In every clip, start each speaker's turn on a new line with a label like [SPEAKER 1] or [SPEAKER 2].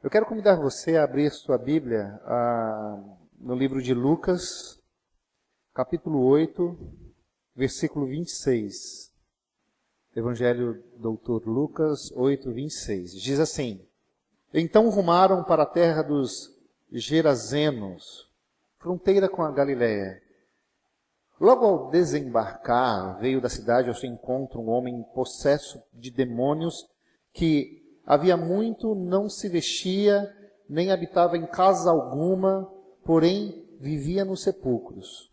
[SPEAKER 1] Eu quero convidar você a abrir sua Bíblia no livro de Lucas, capítulo 8, versículo 26. Evangelho do Dr. Lucas 8, 26. Diz assim: Então rumaram para a terra dos Gerazenos, fronteira com a Galiléia. Logo ao desembarcar, veio da cidade ao seu encontro um homem possesso de demônios que havia muito não se vestia, nem habitava em casa alguma, porém vivia nos sepulcros.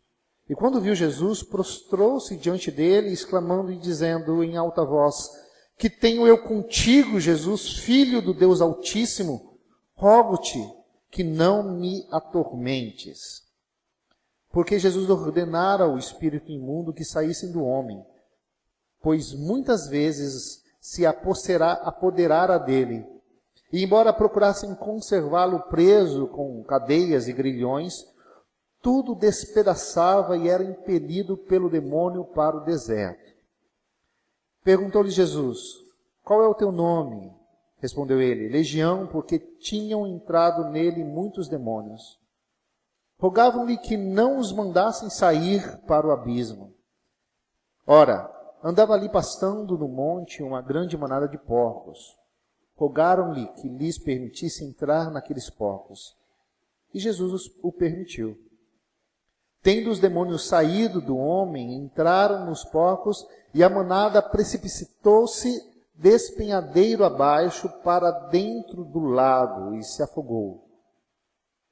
[SPEAKER 1] E quando viu Jesus, prostrou-se diante dele, exclamando e dizendo em alta voz: Que tenho eu contigo, Jesus, Filho do Deus Altíssimo? Rogo-te que não me atormentes. Porque Jesus ordenara ao espírito imundo que saíssem do homem, pois muitas vezes se apoderara dele. E embora procurassem conservá-lo preso com cadeias e grilhões, tudo despedaçava e era impelido pelo demônio para o deserto. Perguntou-lhe Jesus: Qual é o teu nome? Respondeu ele: Legião, porque tinham entrado nele muitos demônios. Rogavam-lhe que não os mandassem sair para o abismo. Ora, andava ali pastando no monte uma grande manada de porcos. Rogaram-lhe que lhes permitisse entrar naqueles porcos. E Jesus o permitiu. Tendo os demônios saído do homem, entraram nos porcos, e a manada precipitou-se despenhadeiro abaixo para dentro do lago e se afogou.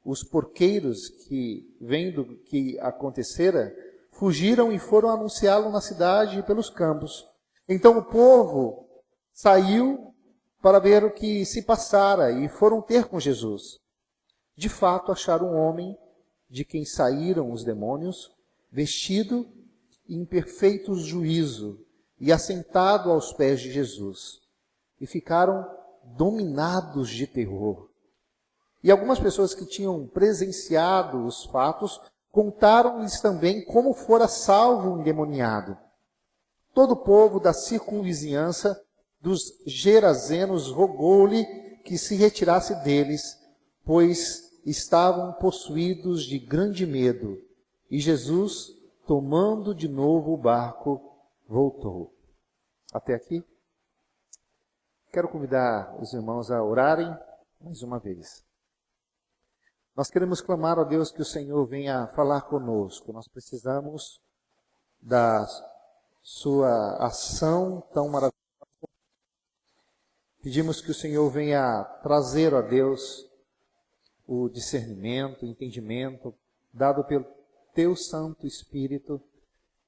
[SPEAKER 1] Os porqueiros, que, vendo o que acontecera, fugiram e foram anunciá-lo na cidade e pelos campos. Então o povo saiu para ver o que se passara e foram ter com Jesus. De fato, acharam um homem de quem saíram os demônios, vestido em perfeito juízo e assentado aos pés de Jesus. E ficaram dominados de terror. E algumas pessoas que tinham presenciado os fatos contaram-lhes também como fora salvo o endemoniado. Todo o povo da circunvizinhança dos Gerazenos rogou-lhe que se retirasse deles, pois estavam possuídos de grande medo. E Jesus, tomando de novo o barco, voltou. Até aqui. Quero convidar os irmãos a orarem mais uma vez. Nós queremos clamar a Deus que o Senhor venha falar conosco. Nós precisamos da sua ação tão maravilhosa. Pedimos que o Senhor venha trazer a Deus o discernimento, o entendimento, dado pelo Teu Santo Espírito,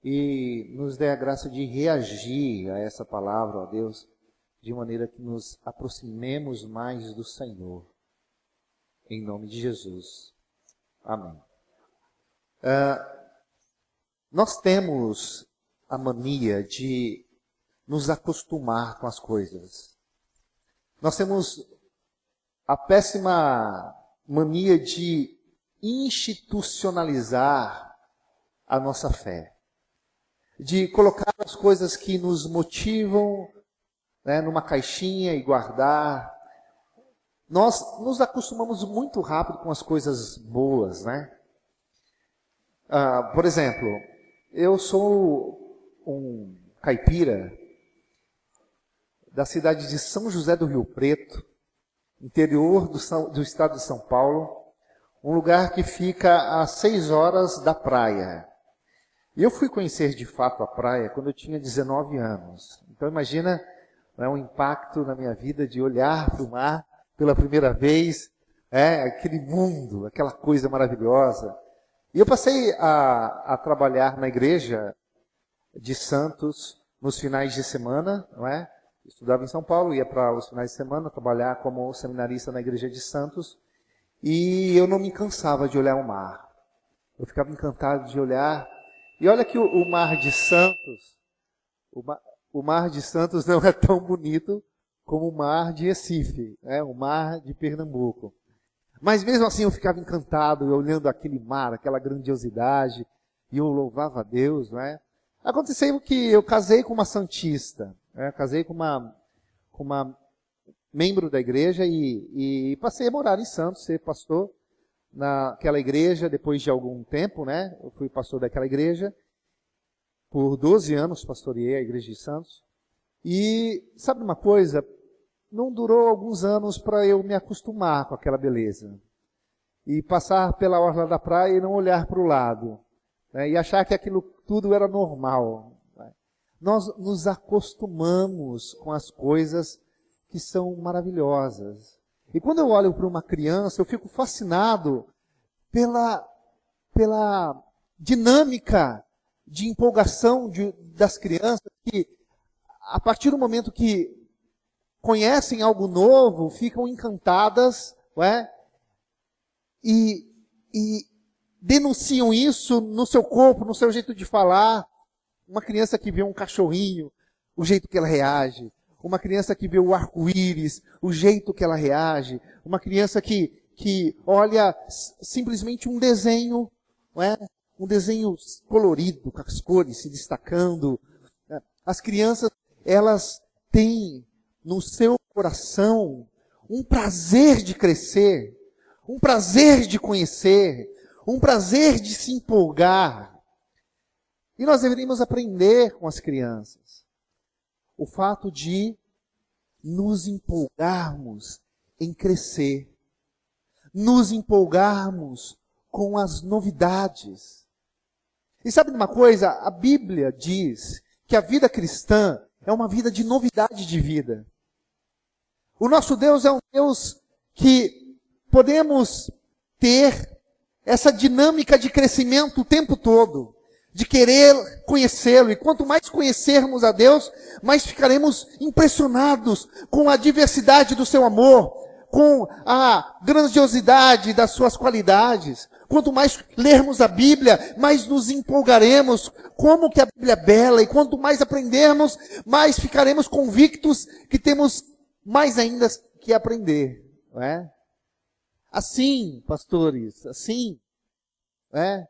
[SPEAKER 1] e nos dê a graça de reagir a essa palavra, ó Deus, de maneira que nos aproximemos mais do Senhor. Em nome de Jesus. Amém. Nós temos a mania de nos acostumar com as coisas. Nós temos a péssima mania de institucionalizar a nossa fé. De colocar as coisas que nos motivam, né, numa caixinha e guardar. Nós nos acostumamos muito rápido com as coisas boas, né? Por exemplo, eu sou um caipira da cidade de São José do Rio Preto, interior do estado de São Paulo, um lugar que fica a 6 horas da praia. E eu fui conhecer de fato a praia quando eu tinha 19 anos. Então imagina, né, um impacto na minha vida de olhar para o mar pela primeira vez, aquele mundo, aquela coisa maravilhosa. E eu passei a trabalhar na igreja de Santos nos finais de semana, não é? Estudava em São Paulo, ia para os finais de semana trabalhar como seminarista na igreja de Santos, e eu não me cansava de olhar o mar. Eu ficava encantado de olhar. E olha que o mar de Santos, o mar de Santos não é tão bonito como o mar de Recife, o mar de Pernambuco. Mas mesmo assim eu ficava encantado, olhando aquele mar, aquela grandiosidade, e eu louvava a Deus, não é? Aconteceu que eu casei com uma santista, casei com uma membro da igreja e passei a morar em Santos, ser pastor naquela igreja. Depois de algum tempo, né, eu fui pastor daquela igreja. Por 12 anos pastoreei a igreja de Santos. E sabe uma coisa? Não durou alguns anos para eu me acostumar com aquela beleza. E passar pela orla da praia e não olhar para o lado, né, e achar que aquilo tudo era normal. Nós nos acostumamos com as coisas que são maravilhosas. E quando eu olho para uma criança, eu fico fascinado pela dinâmica de empolgação das crianças, que a partir do momento que conhecem algo novo, ficam encantadas, não é? E denunciam isso no seu corpo, no seu jeito de falar. Uma criança que vê um cachorrinho, o jeito que ela reage. Uma criança que vê o arco-íris, o jeito que ela reage. Uma criança que olha simplesmente um desenho, não é? Um desenho colorido, com as cores se destacando. As crianças, elas têm no seu coração um prazer de crescer, um prazer de conhecer, um prazer de se empolgar. E nós deveríamos aprender com as crianças o fato de nos empolgarmos em crescer, nos empolgarmos com as novidades. E sabe de uma coisa? A Bíblia diz que a vida cristã é uma vida de novidade de vida. O nosso Deus é um Deus que podemos ter essa dinâmica de crescimento o tempo todo, de querer conhecê-lo. E quanto mais conhecermos a Deus, mais ficaremos impressionados com a diversidade do seu amor, com a grandiosidade das suas qualidades. Quanto mais lermos a Bíblia, mais nos empolgaremos como que a Bíblia é bela. E quanto mais aprendermos, mais ficaremos convictos que temos mais ainda que aprender. Não é? Assim, pastores, assim, né,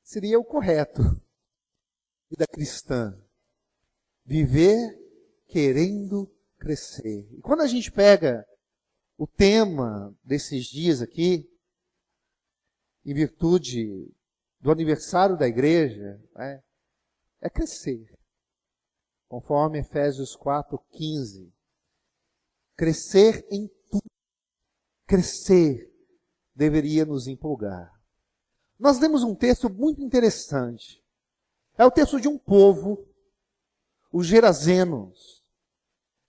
[SPEAKER 1] seria o correto. Vida cristã. Viver querendo crescer. E quando a gente pega o tema desses dias aqui, em virtude do aniversário da igreja, né, é crescer. Conforme Efésios 4:15. Crescer em tudo. Crescer deveria nos empolgar. Nós lemos um texto muito interessante. É o texto de um povo, os Gerazenos,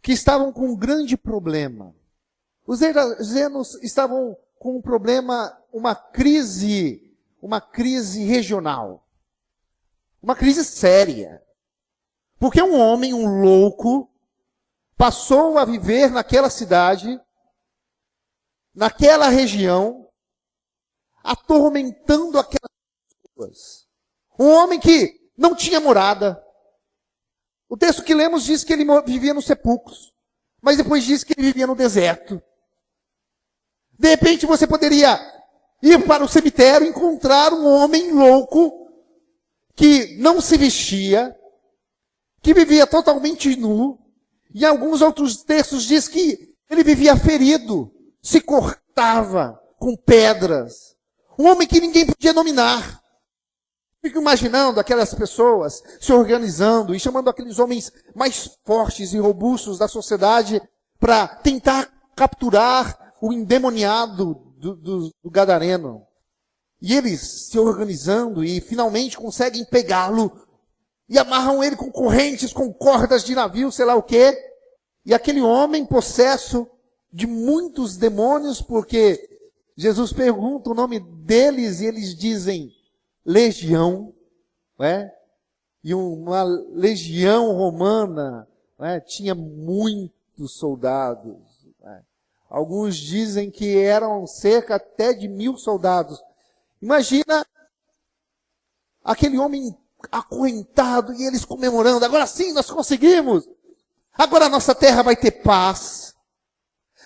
[SPEAKER 1] que estavam com um grande problema. Os Gerazenos estavam com um problema, uma crise regional. Uma crise séria. Porque um homem, um louco, passou a viver naquela cidade, naquela região, atormentando aquelas pessoas. Um homem que não tinha morada. O texto que lemos diz que ele vivia nos sepulcros, mas depois diz que ele vivia no deserto. De repente você poderia ir para o cemitério e encontrar um homem louco, que não se vestia, que vivia totalmente nu. E alguns outros textos diz que ele vivia ferido, se cortava com pedras. Um homem que ninguém podia dominar. Fico imaginando aquelas pessoas se organizando e chamando aqueles homens mais fortes e robustos da sociedade para tentar capturar o endemoniado do gadareno. E eles se organizando e finalmente conseguem pegá-lo e amarram ele com correntes, com cordas de navio, sei lá o quê. E aquele homem possesso de muitos demônios, porque Jesus pergunta o nome deles e eles dizem legião, não é? E uma legião romana, não é? Tinha muitos soldados. Não é? Alguns dizem que eram cerca até de 1000 soldados. Imagina aquele homem acorrentado e eles comemorando. Agora sim, nós conseguimos. Agora a nossa terra vai ter paz.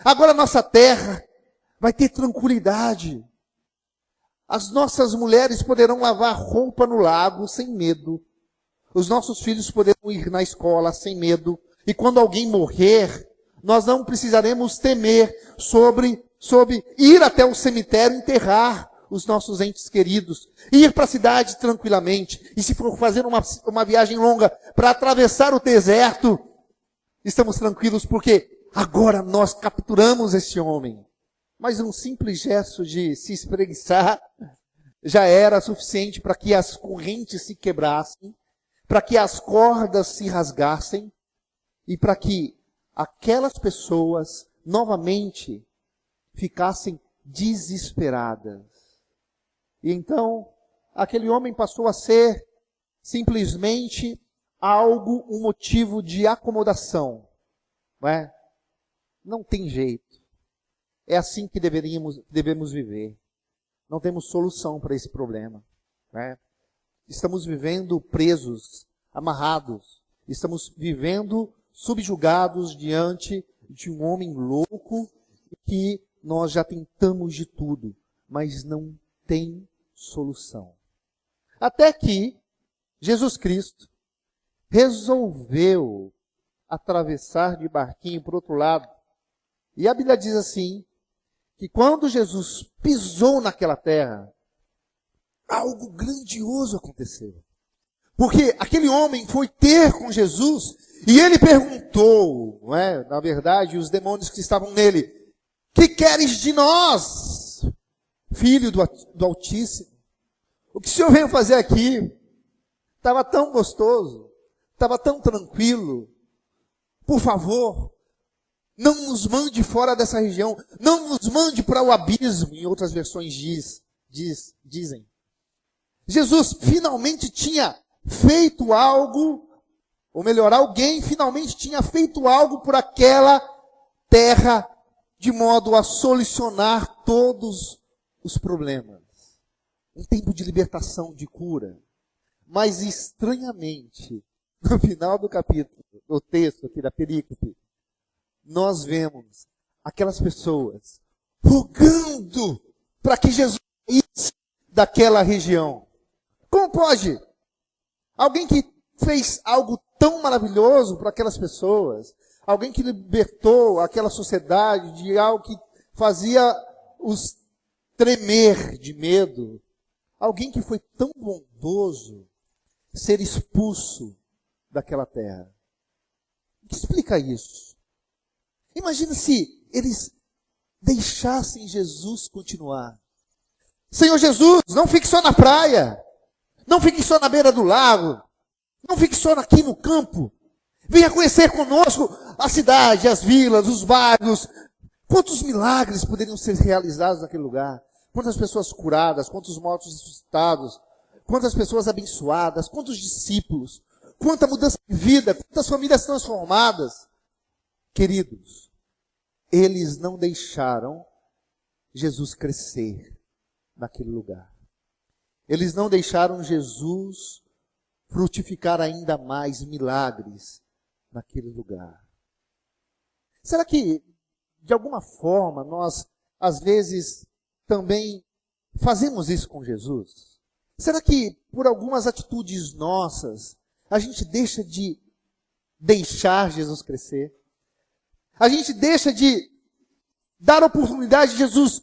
[SPEAKER 1] Agora a nossa terra vai ter tranquilidade. As nossas mulheres poderão lavar roupa no lago sem medo. Os nossos filhos poderão ir na escola sem medo. E quando alguém morrer, Nós não precisaremos temer sobre ir até o cemitério enterrar os nossos entes queridos, ir para a cidade tranquilamente, e se for fazer uma viagem longa para atravessar o deserto, estamos tranquilos porque agora nós capturamos esse homem. Mas um simples gesto de se espreguiçar já era suficiente para que as correntes se quebrassem, para que as cordas se rasgassem e para que aquelas pessoas novamente ficassem desesperadas. E então, aquele homem passou a ser simplesmente um motivo de acomodação. Não é? Não tem jeito. É assim que devemos viver. Não temos solução para esse problema. Não é? Estamos vivendo presos, amarrados. Estamos vivendo subjugados diante de um homem louco que nós já tentamos de tudo, mas não tem solução. Até que Jesus Cristo resolveu atravessar de barquinho para o outro lado. E a Bíblia diz assim, que quando Jesus pisou naquela terra, algo grandioso aconteceu. Porque aquele homem foi ter com Jesus e ele perguntou, não é? Na verdade, os demônios que estavam nele, que queres de nós, filho do Altíssimo? O que o Senhor veio fazer aqui? Estava tão gostoso, estava tão tranquilo. Por favor, não nos mande fora dessa região, não nos mande para o abismo, em outras versões dizem. Jesus finalmente tinha feito algo, ou melhor, alguém finalmente tinha feito algo por aquela terra, de modo a solucionar todos os problemas. Um tempo de libertação, de cura. Mas estranhamente, no final do capítulo, do texto aqui da perícope, nós vemos aquelas pessoas rogando para que Jesus saísse daquela região. Como pode? Alguém que fez algo tão maravilhoso para aquelas pessoas, alguém que libertou aquela sociedade de algo que fazia os tremer de medo, alguém que foi tão bondoso, ser expulso daquela terra. O que explica isso? Imagina se eles deixassem Jesus continuar. Senhor Jesus, não fique só na praia. Não fique só na beira do lago. Não fique só aqui no campo. Venha conhecer conosco a cidade, as vilas, os bairros. Quantos milagres poderiam ser realizados naquele lugar? Quantas pessoas curadas, quantos mortos ressuscitados, quantas pessoas abençoadas, quantos discípulos, quanta mudança de vida, quantas famílias transformadas. Queridos, eles não deixaram Jesus crescer naquele lugar. Eles não deixaram Jesus frutificar ainda mais milagres naquele lugar. Será que, de alguma forma, nós, às vezes, também fazemos isso com Jesus? Será que, por algumas atitudes nossas, a gente deixa de deixar Jesus crescer? A gente deixa de dar oportunidade de Jesus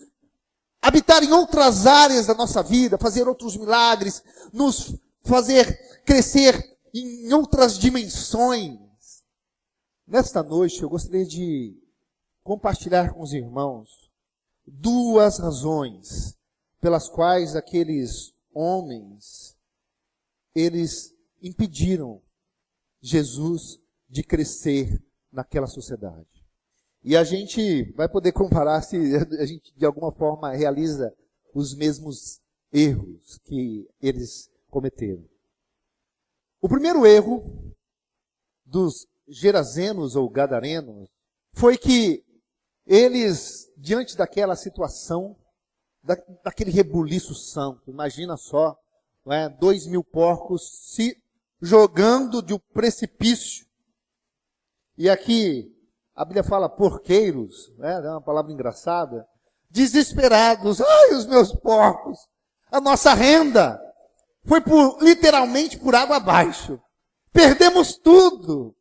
[SPEAKER 1] habitar em outras áreas da nossa vida, fazer outros milagres, nos fazer crescer em outras dimensões. Nesta noite eu gostaria de compartilhar com os irmãos duas razões pelas quais aqueles homens, eles impediram Jesus de crescer naquela sociedade. E a gente vai poder comparar se a gente de alguma forma realiza os mesmos erros que eles cometeram. O primeiro erro dos gerazenos ou gadarenos foi que eles, diante daquela situação, daquele rebuliço santo, imagina só, 2.000 porcos se jogando de um precipício. E aqui a Bíblia fala porqueiros, é uma palavra engraçada, desesperados. Ai, os meus porcos, a nossa renda foi literalmente por água abaixo. Perdemos tudo.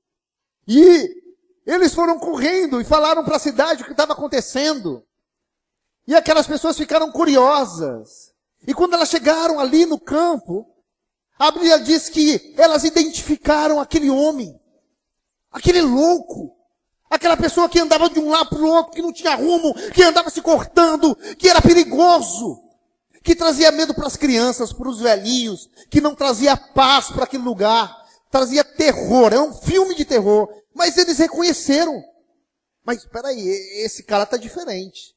[SPEAKER 1] E Eles foram correndo e falaram para a cidade o que estava acontecendo. E aquelas pessoas ficaram curiosas. E quando elas chegaram ali no campo, a Bíblia diz que elas identificaram aquele homem, aquele louco, aquela pessoa que andava de um lado para o outro, que não tinha rumo, que andava se cortando, que era perigoso, que trazia medo para as crianças, para os velhinhos, que não trazia paz para aquele lugar, trazia terror, é um filme de terror. Mas eles reconheceram. Mas espera aí, esse cara está diferente.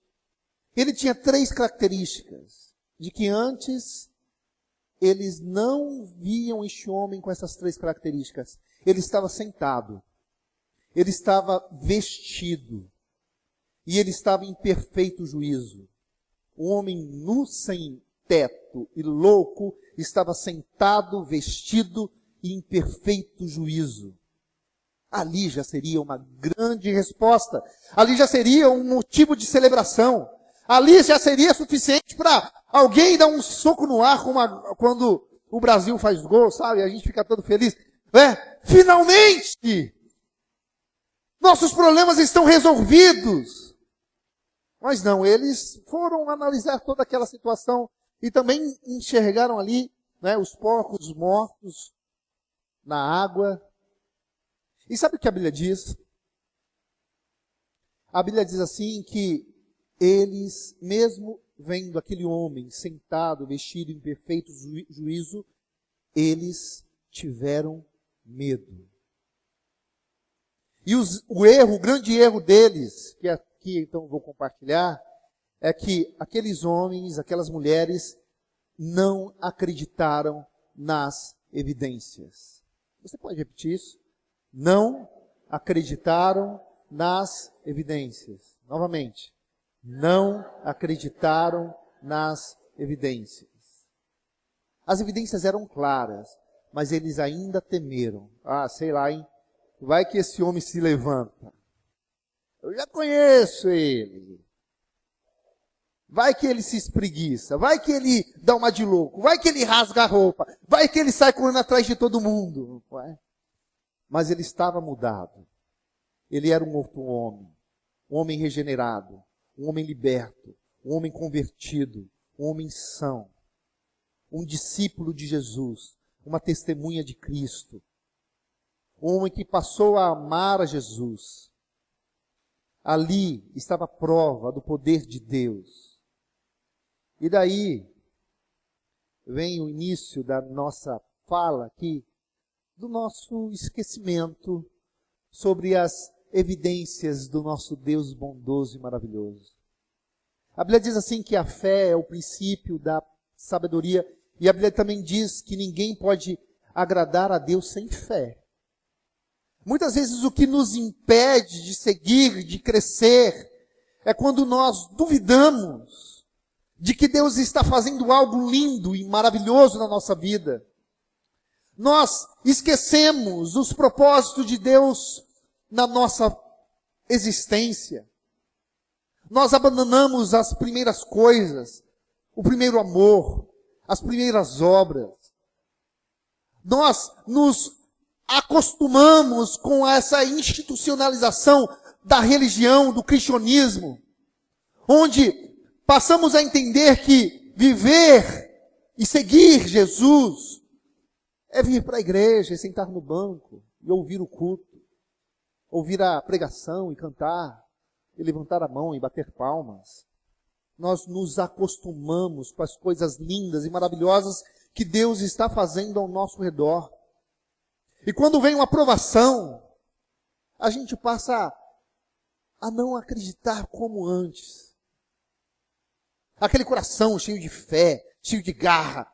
[SPEAKER 1] Ele tinha 3 características, de que antes eles não viam este homem com essas 3 características. Ele estava sentado, ele estava vestido, e ele estava em perfeito juízo. O homem nu, sem teto e louco, estava sentado, vestido e em perfeito juízo. Ali já seria uma grande resposta. Ali já seria um motivo de celebração. Ali já seria suficiente para alguém dar um soco no ar, quando o Brasil faz gol, sabe? A gente fica todo feliz. Finalmente! Nossos problemas estão resolvidos. Mas não, eles foram analisar toda aquela situação e também enxergaram ali, os porcos mortos na água. E sabe o que a Bíblia diz? A Bíblia diz assim que eles, mesmo vendo aquele homem sentado, vestido em perfeito juízo, eles tiveram medo. E o grande erro deles, que aqui então vou compartilhar, é que aqueles homens, aquelas mulheres, não acreditaram nas evidências. Você pode repetir isso? Não acreditaram nas evidências. Novamente. Não acreditaram nas evidências. As evidências eram claras, mas eles ainda temeram. Sei lá, hein? Vai que esse homem se levanta. Eu já conheço ele. Vai que ele se espreguiça. Vai que ele dá uma de louco. Vai que ele rasga a roupa. Vai que ele sai correndo atrás de todo mundo. Mas ele estava mudado. Ele era um outro homem. Um homem regenerado. Um homem liberto. Um homem convertido. Um homem são. Um discípulo de Jesus. Uma testemunha de Cristo. Um homem que passou a amar a Jesus. Ali estava a prova do poder de Deus. E daí vem o início da nossa fala aqui, do nosso esquecimento sobre as evidências do nosso Deus bondoso e maravilhoso. A Bíblia diz assim que a fé é o princípio da sabedoria, e a Bíblia também diz que ninguém pode agradar a Deus sem fé. Muitas vezes o que nos impede de seguir, de crescer, é quando nós duvidamos de que Deus está fazendo algo lindo e maravilhoso na nossa vida. Nós esquecemos os propósitos de Deus na nossa existência. Nós abandonamos as primeiras coisas, o primeiro amor, as primeiras obras. Nós nos acostumamos com essa institucionalização da religião, do cristianismo, onde passamos a entender que viver e seguir Jesus é vir para a igreja e sentar no banco e ouvir o culto, ouvir a pregação e cantar, e levantar a mão e bater palmas. Nós nos acostumamos com as coisas lindas e maravilhosas que Deus está fazendo ao nosso redor. E quando vem uma provação, a gente passa a não acreditar como antes. Aquele coração cheio de fé, cheio de garra.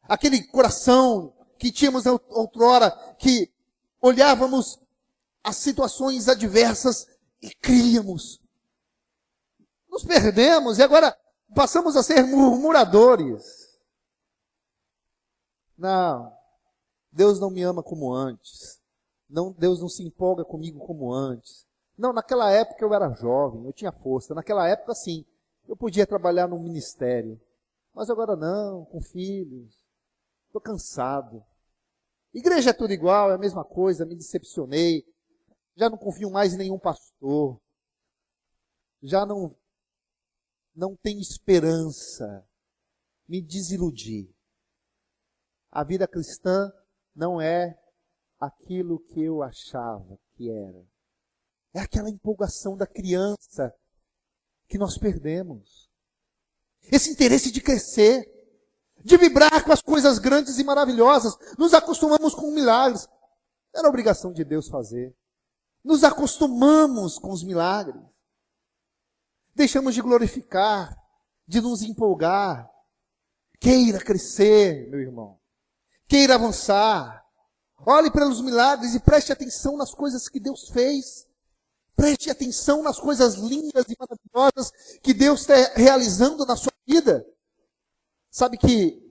[SPEAKER 1] Aquele coração que tínhamos outrora, que olhávamos as situações adversas e críamos. Nos perdemos e agora passamos a ser murmuradores. Não. Deus não me ama como antes. Não, Deus não se empolga comigo como antes. Não, naquela época eu era jovem, eu tinha força. Naquela época, sim, eu podia trabalhar no ministério. Mas agora não, com filhos. Estou cansado. Igreja é tudo igual, é a mesma coisa, me decepcionei. Já não confio mais em nenhum pastor. Já não tenho esperança. Me desiludi. A vida cristã não é aquilo que eu achava que era. É aquela empolgação da criança que nós perdemos. Esse interesse de crescer, de vibrar com as coisas grandes e maravilhosas. Nos acostumamos com milagres. Era obrigação de Deus fazer. Nos acostumamos com os milagres. Deixamos de glorificar, de nos empolgar. Queira crescer, meu irmão. Queira avançar. Olhe pelos milagres e preste atenção nas coisas que Deus fez. Preste atenção nas coisas lindas e maravilhosas que Deus está realizando na sua vida. Sabe que,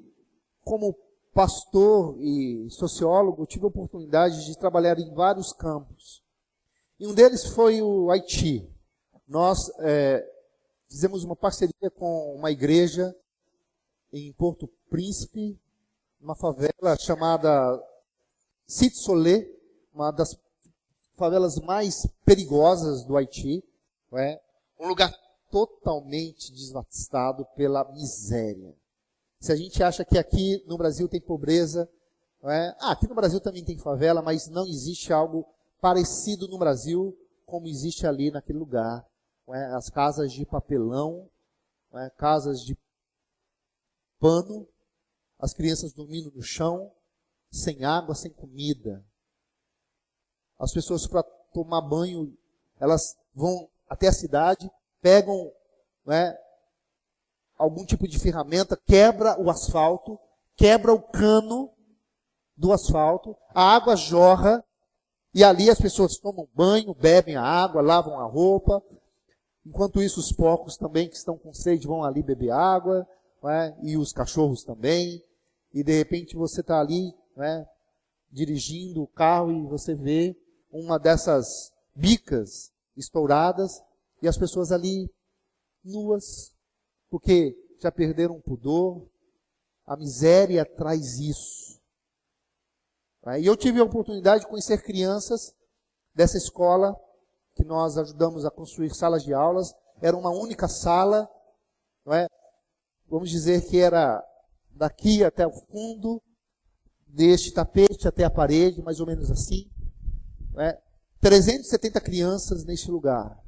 [SPEAKER 1] como pastor e sociólogo, tive a oportunidade de trabalhar em vários campos. E um deles foi o Haiti. Nós fizemos uma parceria com uma igreja em Porto Príncipe, uma favela chamada Cité Solé, uma das favelas mais perigosas do Haiti. Um lugar totalmente devastado pela miséria. Se a gente acha que aqui no Brasil tem pobreza, aqui no Brasil também tem favela, mas não existe algo parecido no Brasil como existe ali naquele lugar. As casas de papelão, casas de pano, as crianças dormindo no chão, sem água, sem comida. As pessoas, para tomar banho, elas vão até a cidade, pegam algum tipo de ferramenta, quebra o asfalto, quebra o cano do asfalto, a água jorra, e ali as pessoas tomam banho, bebem a água, lavam a roupa. Enquanto isso, os porcos também que estão com sede vão ali beber água, e os cachorros também. E de repente você está ali dirigindo o carro e você vê uma dessas bicas estouradas e as pessoas ali nuas, porque já perderam o pudor. A miséria traz isso. E eu tive a oportunidade de conhecer crianças dessa escola que nós ajudamos a construir salas de aulas. Era uma única sala, vamos dizer que era daqui até o fundo, deste tapete até a parede, mais ou menos assim. 370 crianças neste lugar.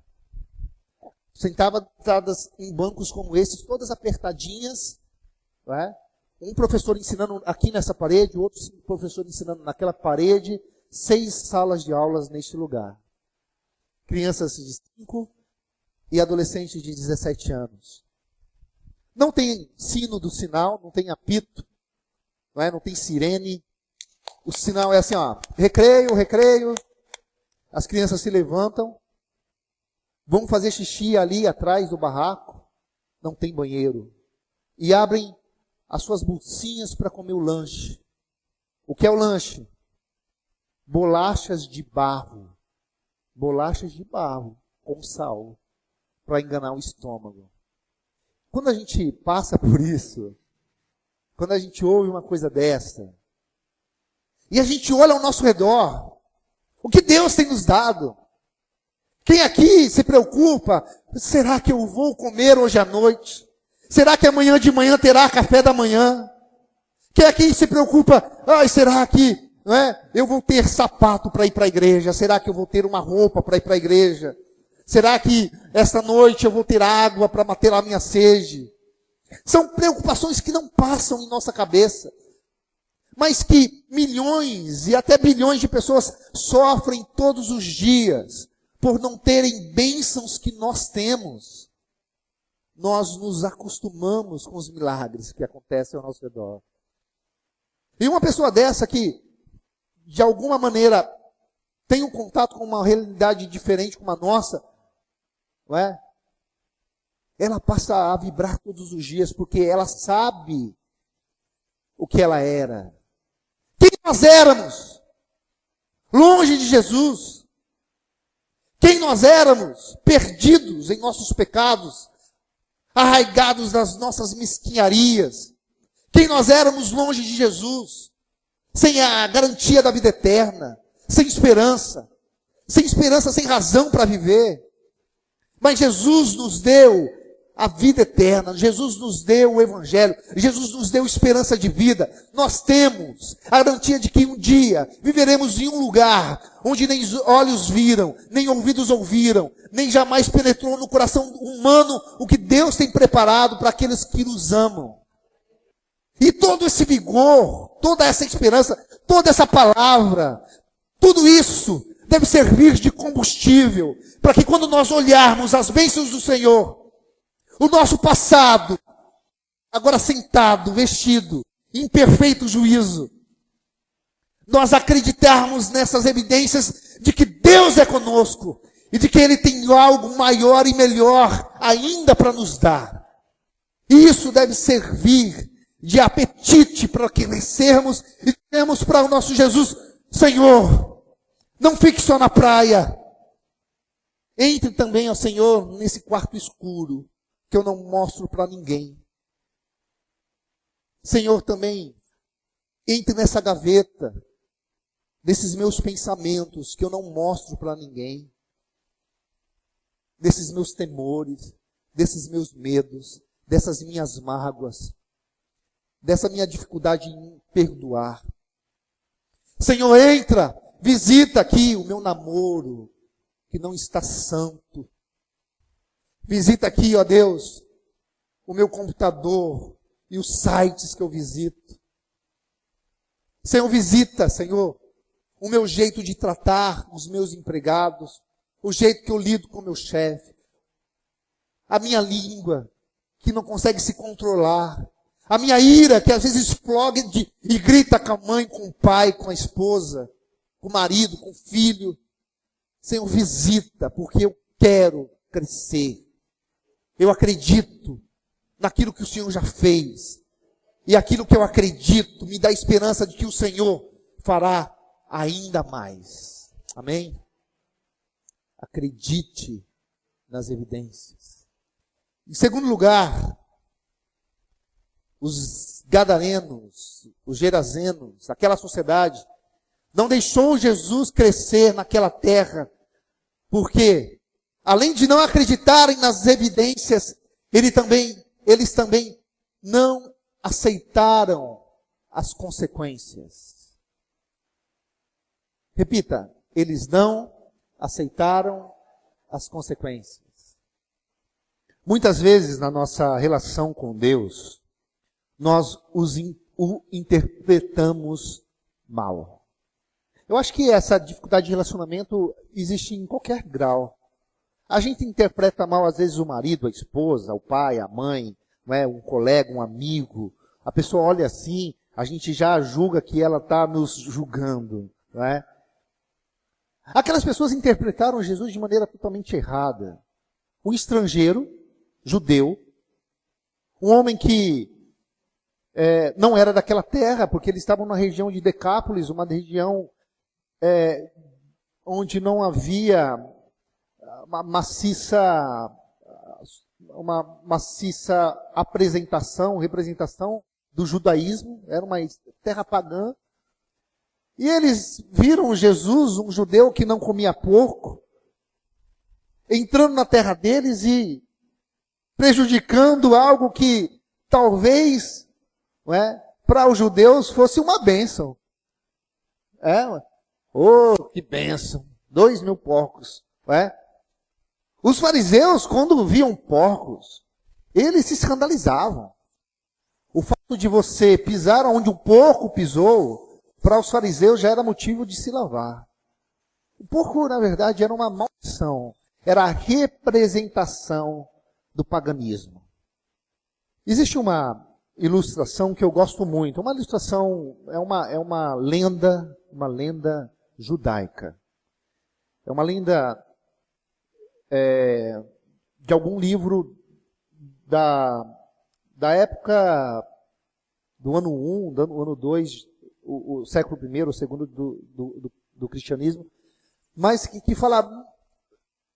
[SPEAKER 1] Sentadas em bancos como esses, todas apertadinhas. Um professor ensinando aqui nessa parede, outro professor ensinando naquela parede. 6 salas de aulas neste lugar. Crianças de 5 e adolescentes de 17 anos. Não tem sino do sinal, não tem apito, não tem sirene. O sinal é assim, recreio, recreio. As crianças se levantam, vão fazer xixi ali atrás do barraco, não tem banheiro. E abrem as suas bolsinhas para comer o lanche. O que é o lanche? Bolachas de barro. Bolachas de barro com sal, para enganar o estômago. Quando a gente passa por isso, quando a gente ouve uma coisa dessa, e a gente olha ao nosso redor, o que Deus tem nos dado? Quem aqui se preocupa? Será que eu vou comer hoje à noite? Será que amanhã de manhã terá café da manhã? Quem aqui se preocupa? Será que eu vou ter sapato para ir para a igreja? Será que eu vou ter uma roupa para ir para a igreja? Será que esta noite eu vou ter água para matar a minha sede? São preocupações que não passam em nossa cabeça, mas que milhões e até bilhões de pessoas sofrem todos os dias por não terem bênçãos que nós temos. Nós nos acostumamos com os milagres que acontecem ao nosso redor. E uma pessoa dessa que, de alguma maneira, tem um contato com uma realidade diferente como a nossa, ela passa a vibrar todos os dias, porque ela sabe o que ela era. Quem nós éramos? Longe de Jesus. Quem nós éramos? Perdidos em nossos pecados, arraigados nas nossas mesquinharias. Quem nós éramos longe de Jesus, sem a garantia da vida eterna, sem esperança,
[SPEAKER 2] sem esperança, sem razão para viver. Mas Jesus nos deu a vida eterna, Jesus nos deu o Evangelho, Jesus nos deu esperança de vida. Nós temos a garantia de que um dia viveremos em um lugar onde nem olhos viram, nem ouvidos ouviram, nem jamais penetrou no coração humano o que Deus tem preparado para aqueles que nos amam. E todo esse vigor, toda essa esperança, toda essa palavra, tudo isso deve servir de combustível para que quando nós olharmos as bênçãos do Senhor, o nosso passado, agora sentado, vestido, em perfeito juízo, nós acreditarmos nessas evidências de que Deus é conosco e de que Ele tem algo maior e melhor ainda para nos dar. E isso deve servir de apetite para crescermos e dizermos para o nosso Jesus: Senhor, não fique só na praia. Entre também, ó Senhor, nesse quarto escuro que eu não mostro para ninguém. Senhor, também entre nessa gaveta desses meus pensamentos que eu não mostro para ninguém, desses meus temores, desses meus medos, dessas minhas mágoas, dessa minha dificuldade em perdoar. Senhor, entra, visita aqui o meu namoro que não está santo. Visita aqui, ó Deus, o meu computador e os sites que eu visito. Senhor, visita, Senhor, o meu jeito de tratar os meus empregados, o jeito que eu lido com o meu chefe, a minha língua que não consegue se controlar, a minha ira que às vezes explode e grita com a mãe, com o pai, com a esposa, com o marido, com o filho. Senhor, visita, porque eu quero crescer. Eu acredito naquilo que o Senhor já fez. E aquilo que eu acredito me dá esperança de que o Senhor fará ainda mais. Amém? Acredite nas evidências. Em segundo lugar, os gadarenos, os gerazenos, aquela sociedade, não deixou Jesus crescer naquela terra, porque além de não acreditarem nas evidências, eles também não aceitaram as consequências. Repita, eles não aceitaram as consequências. Muitas vezes na nossa relação com Deus, nós o interpretamos mal. Eu acho que essa dificuldade de relacionamento existe em qualquer grau. A gente interpreta mal, às vezes, o marido, a esposa, o pai, a mãe, não é? Um colega, um amigo. A pessoa olha assim, a gente já julga que ela está nos julgando. Não é? Aquelas pessoas interpretaram Jesus de maneira totalmente errada. Um estrangeiro, judeu, um homem que não era daquela terra, porque eles estavam na região de Decápolis, uma região onde não havia uma maciça representação do judaísmo, era uma terra pagã. E eles viram Jesus, um judeu que não comia porco, entrando na terra deles e prejudicando algo que talvez, para os judeus fosse uma bênção. Que bênção! 2.000 porcos. Os fariseus, quando viam porcos, eles se escandalizavam. O fato de você pisar onde o porco pisou, para os fariseus já era motivo de se lavar. O porco, na verdade, era uma maldição. Era a representação do paganismo. Existe uma ilustração que eu gosto muito. Uma ilustração, é uma lenda judaica. É uma lenda de algum livro da época do ano 1, do ano 2, o século I, o segundo do cristianismo, mas que fala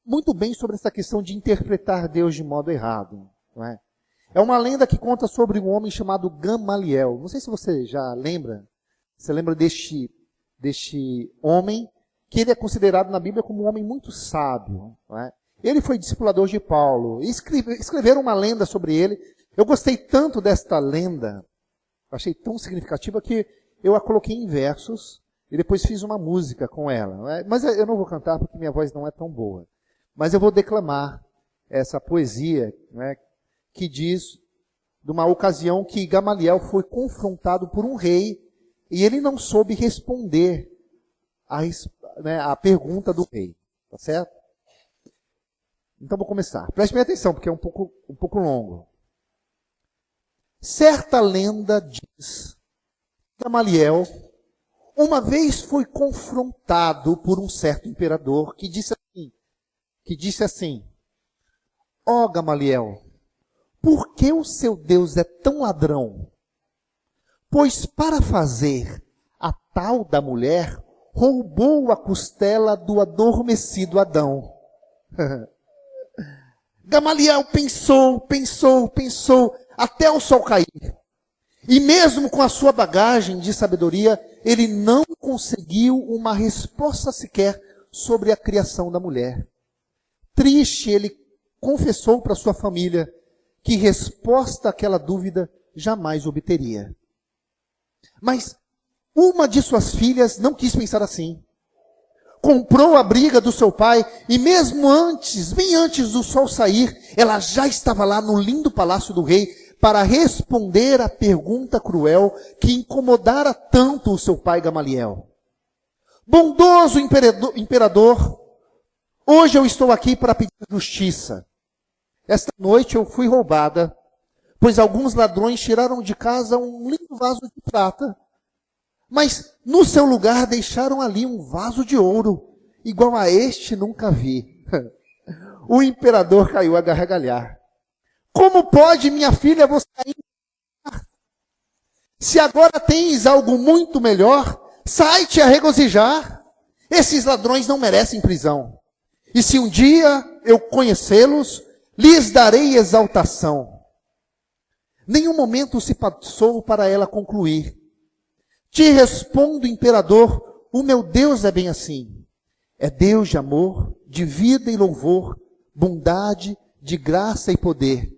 [SPEAKER 2] muito bem sobre essa questão de interpretar Deus de modo errado. Não é? É uma lenda que conta sobre um homem chamado Gamaliel. Não sei se você já lembra. Você lembra deste homem
[SPEAKER 1] que ele é considerado na Bíblia como um homem muito sábio. Não é? Ele foi discipulador de Paulo. Escreveram uma lenda sobre ele. Eu gostei tanto desta lenda, achei tão significativa que eu a coloquei em versos e depois fiz uma música com ela. Não é? Mas eu não vou cantar porque minha voz não é tão boa. Mas eu vou declamar essa poesia, né, que diz de uma ocasião que Gamaliel foi confrontado por um rei e ele não soube responder a pergunta do rei. Tá certo? Então vou começar. Preste bem atenção, porque é um pouco longo. Certa lenda diz que Gamaliel uma vez foi confrontado por um certo imperador que disse assim, ó Gamaliel, por que o seu Deus é tão ladrão? Pois para fazer a tal da mulher, roubou a costela do adormecido Adão. Gamaliel pensou, até o sol cair. E mesmo com a sua bagagem de sabedoria, ele não conseguiu uma resposta sequer sobre a criação da mulher. Triste, ele confessou para sua família que resposta àquela dúvida jamais obteria. Mas uma de suas filhas não quis pensar assim. Comprou a briga do seu pai e mesmo antes, bem antes do sol sair, ela já estava lá no lindo palácio do rei para responder à pergunta cruel que incomodara tanto o seu pai Gamaliel. Bondoso imperador, hoje eu estou aqui para pedir justiça. Esta noite eu fui roubada, pois alguns ladrões tiraram de casa um lindo vaso de prata. Mas no seu lugar deixaram ali um vaso de ouro, igual a este nunca vi. O imperador caiu a gargalhar. Como pode, minha filha, você ainda? Se agora tens algo muito melhor, sai-te a regozijar. Esses ladrões não merecem prisão. E se um dia eu conhecê-los, lhes darei exaltação. Nenhum momento se passou para ela concluir. Te respondo, imperador, o meu Deus é bem assim. É Deus de amor, de vida e louvor, bondade, de graça e poder,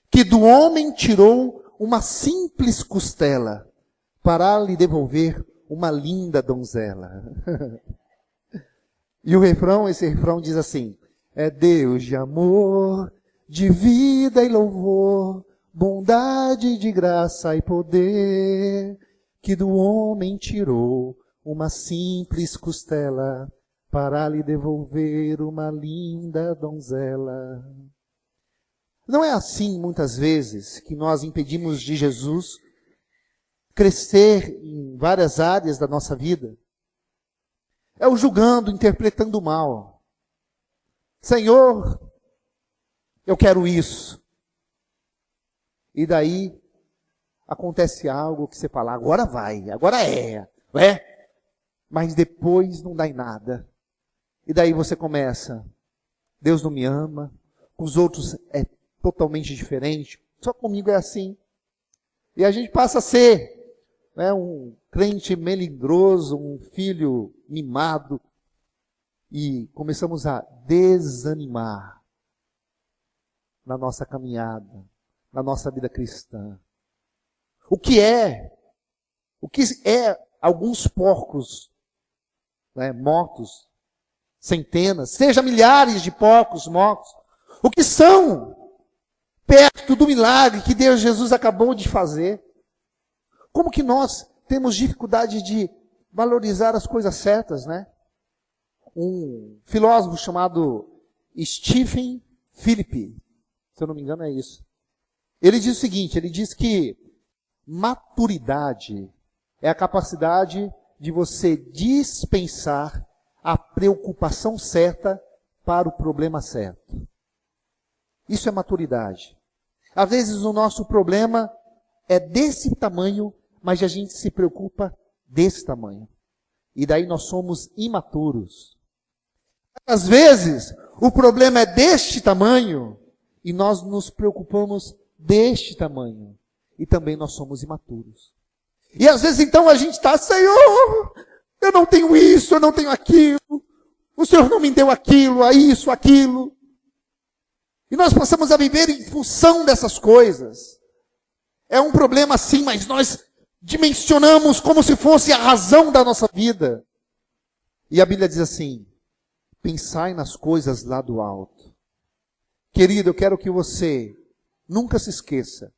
[SPEAKER 1] que do homem tirou uma simples costela para lhe devolver uma linda donzela. E esse refrão diz assim, é Deus de amor, de vida e louvor, bondade, de graça e poder, que do homem tirou uma simples costela para lhe devolver uma linda donzela. Não é assim, muitas vezes, que nós impedimos de Jesus crescer em várias áreas da nossa vida? É o julgando, interpretando mal. Senhor, eu quero isso. E daí acontece algo que você fala, agora vai, agora é. Mas depois não dá em nada. E daí você começa, Deus não me ama, com os outros é totalmente diferente, só comigo é assim. E a gente passa a ser um crente melindroso, um filho mimado, e começamos a desanimar na nossa caminhada, na nossa vida cristã. O que é alguns porcos mortos, centenas, seja milhares de porcos mortos, o que são perto do milagre que Deus Jesus acabou de fazer? Como que nós temos dificuldade de valorizar as coisas certas, né? Um filósofo chamado Stephen Philip, se eu não me engano é isso, ele diz o seguinte, ele diz que maturidade é a capacidade de você dispensar a preocupação certa para o problema certo. Isso é maturidade. Às vezes o nosso problema é desse tamanho, mas a gente se preocupa desse tamanho. E daí nós somos imaturos. Às vezes o problema é deste tamanho e nós nos preocupamos deste tamanho. E também nós somos imaturos. E às vezes então a gente está, Senhor,
[SPEAKER 2] Eu não tenho isso, eu não tenho aquilo. O Senhor não me deu aquilo, isso, aquilo. E nós passamos a viver em função dessas coisas. É um problema sim, mas nós dimensionamos como se fosse a razão da nossa vida. E a Bíblia diz assim: pensai nas coisas lá do alto. Querido, eu quero que você nunca se esqueça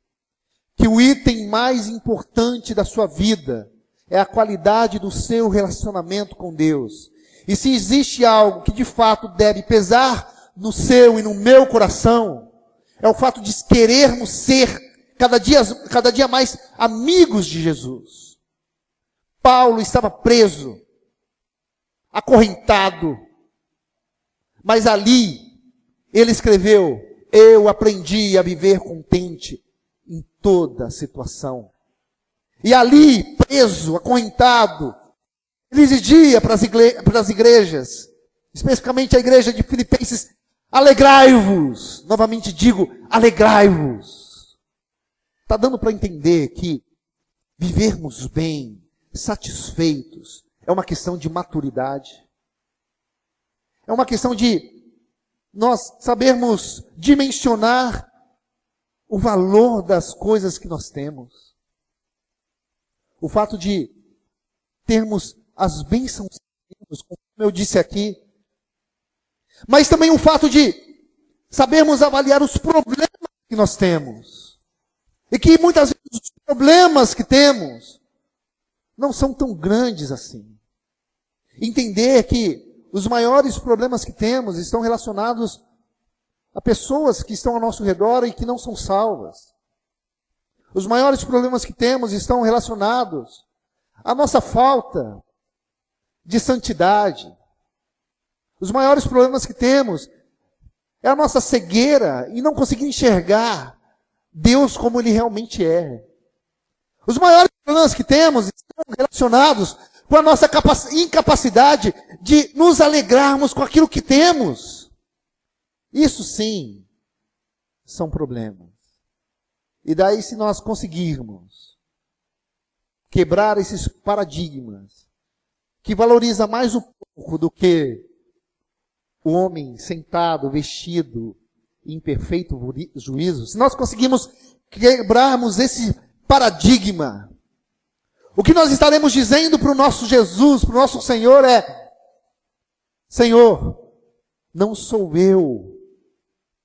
[SPEAKER 2] que o item mais importante da sua vida é a qualidade do seu relacionamento com Deus. E se existe algo que de fato deve pesar no seu e no meu coração, é o fato de querermos ser cada dia mais amigos de Jesus. Paulo estava preso, acorrentado, mas ali ele escreveu: eu aprendi a viver contente em toda situação. E ali, preso, acorrentado, ele exigia para as igrejas, especificamente a igreja de Filipenses: alegrai-vos. Novamente digo, alegrai-vos. Está dando para entender que vivermos bem, satisfeitos, é uma questão de maturidade. É uma questão de nós sabermos dimensionar o valor das coisas que nós temos. O fato de termos as bênçãos de Deus, como eu disse aqui. Mas também o fato de sabermos avaliar os problemas que nós temos. E que muitas vezes os problemas que temos não são tão grandes assim. Entender que os maiores problemas que temos estão relacionados a pessoas que estão ao nosso redor e que não são salvas. Os maiores problemas que temos estão relacionados à nossa falta de santidade. Os maiores problemas que temos é a nossa cegueira e não conseguir enxergar Deus como Ele realmente é. Os maiores problemas que temos estão relacionados com a nossa incapacidade de nos alegrarmos com aquilo que temos. Isso sim, são problemas. E daí, se nós conseguirmos quebrar esses paradigmas, que valoriza mais o pouco do que o homem sentado, vestido, em perfeito juízo, se nós conseguirmos quebrarmos esse paradigma, o que nós estaremos dizendo para o nosso Jesus, para o nosso Senhor é: Senhor, não sou eu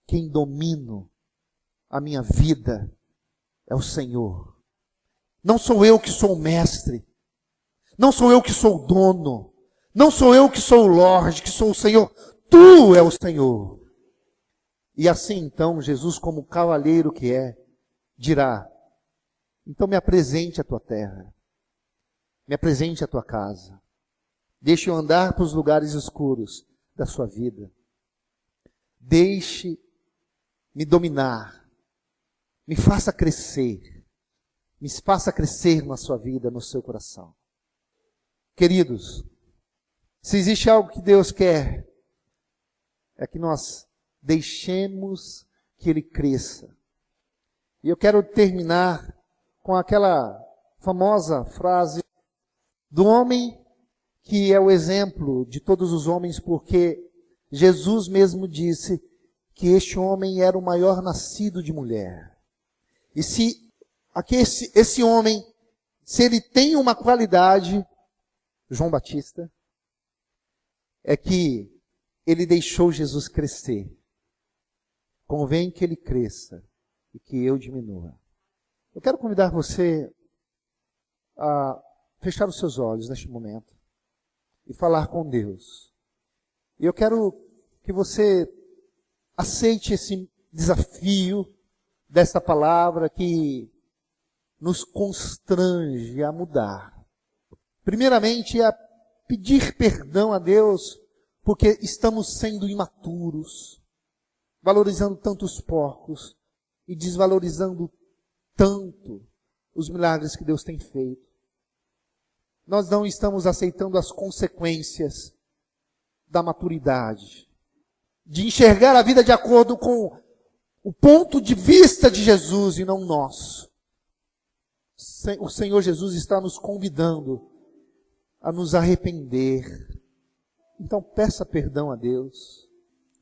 [SPEAKER 2] quem domino a minha vida, é o Senhor. Não sou eu que sou o mestre, não sou eu que sou o dono, não sou eu que sou o Lorde, que sou o Senhor, Tu é o Senhor. E assim então, Jesus, como cavalheiro que é, dirá: então me apresente a tua terra, me apresente a tua casa, deixe eu andar para os lugares escuros da sua vida, deixe-me dominar, me faça crescer na sua vida, no seu coração. Queridos, se existe algo que Deus quer, é que nós deixemos que Ele cresça. E eu quero terminar com aquela famosa frase do homem que é o exemplo de todos os homens, porque Jesus mesmo disse que este homem era o maior nascido de mulher. E se esse homem, se ele tem uma qualidade, João Batista, é que ele deixou Jesus crescer. Convém que ele cresça e que eu diminua. Eu quero convidar você a fechar os seus olhos neste momento e falar com Deus. E eu quero que você aceite esse desafio dessa palavra que nos constrange a mudar. Primeiramente, a pedir perdão a Deus porque estamos sendo imaturos, valorizando tantos porcos e desvalorizando tanto os milagres que Deus tem feito. Nós não estamos aceitando as consequências da maturidade, de enxergar a vida de acordo com o ponto de vista de Jesus e não nosso. O Senhor Jesus está nos convidando
[SPEAKER 1] a nos arrepender. Então peça perdão a Deus.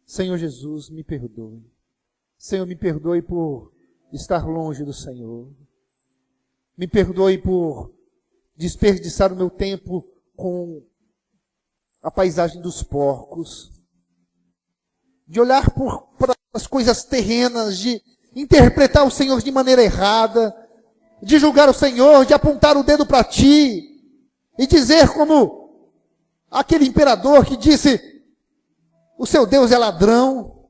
[SPEAKER 1] Senhor Jesus, me perdoe. Senhor, me perdoe por estar longe do Senhor. Me perdoe por desperdiçar o meu tempo com a paisagem dos porcos. De olhar para as coisas terrenas, de interpretar o Senhor de maneira errada, de julgar o Senhor, de apontar o dedo para ti e dizer como aquele imperador que disse, o seu Deus é ladrão,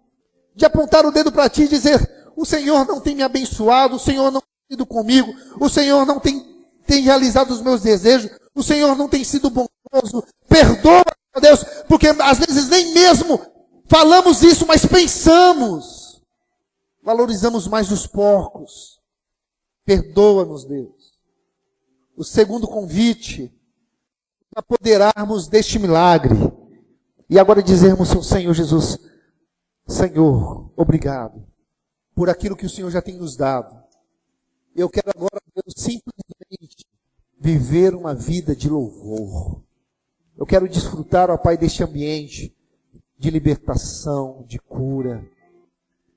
[SPEAKER 1] de apontar o dedo para ti e dizer, o Senhor não tem me abençoado, o Senhor não tem sido comigo, o Senhor não tem realizado os meus desejos, o Senhor não tem sido bondoso. Perdoa, meu Deus, porque às vezes nem mesmo falamos isso, mas pensamos. Valorizamos mais os porcos. Perdoa-nos, Deus. O segundo convite, apoderarmos deste milagre. E agora dizermos ao Senhor Jesus, Senhor, obrigado por aquilo que o Senhor já tem nos dado. Eu quero agora, Deus, simplesmente viver uma vida de louvor. Eu quero desfrutar, ó Pai, deste ambiente de libertação, de cura.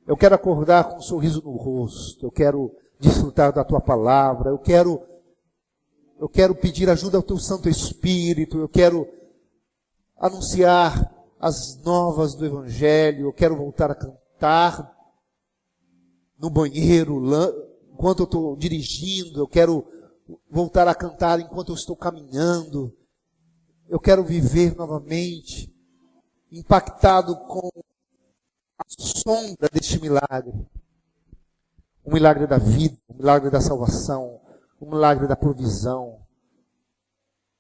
[SPEAKER 1] Eu quero acordar com um sorriso no rosto. Eu quero desfrutar da Tua palavra. Eu quero pedir ajuda ao Teu Santo Espírito. Eu quero anunciar as novas do Evangelho. Eu quero voltar a cantar no banheiro, enquanto eu estou dirigindo. Eu quero voltar a cantar enquanto eu estou caminhando. Eu quero viver novamente impactado com a sombra deste milagre. O milagre da vida, o milagre da salvação, o milagre da provisão.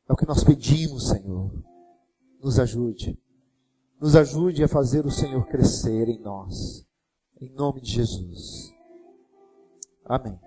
[SPEAKER 1] É o que nós pedimos, Senhor. Nos ajude. Nos ajude a fazer o Senhor crescer em nós. Em nome de Jesus. Amém.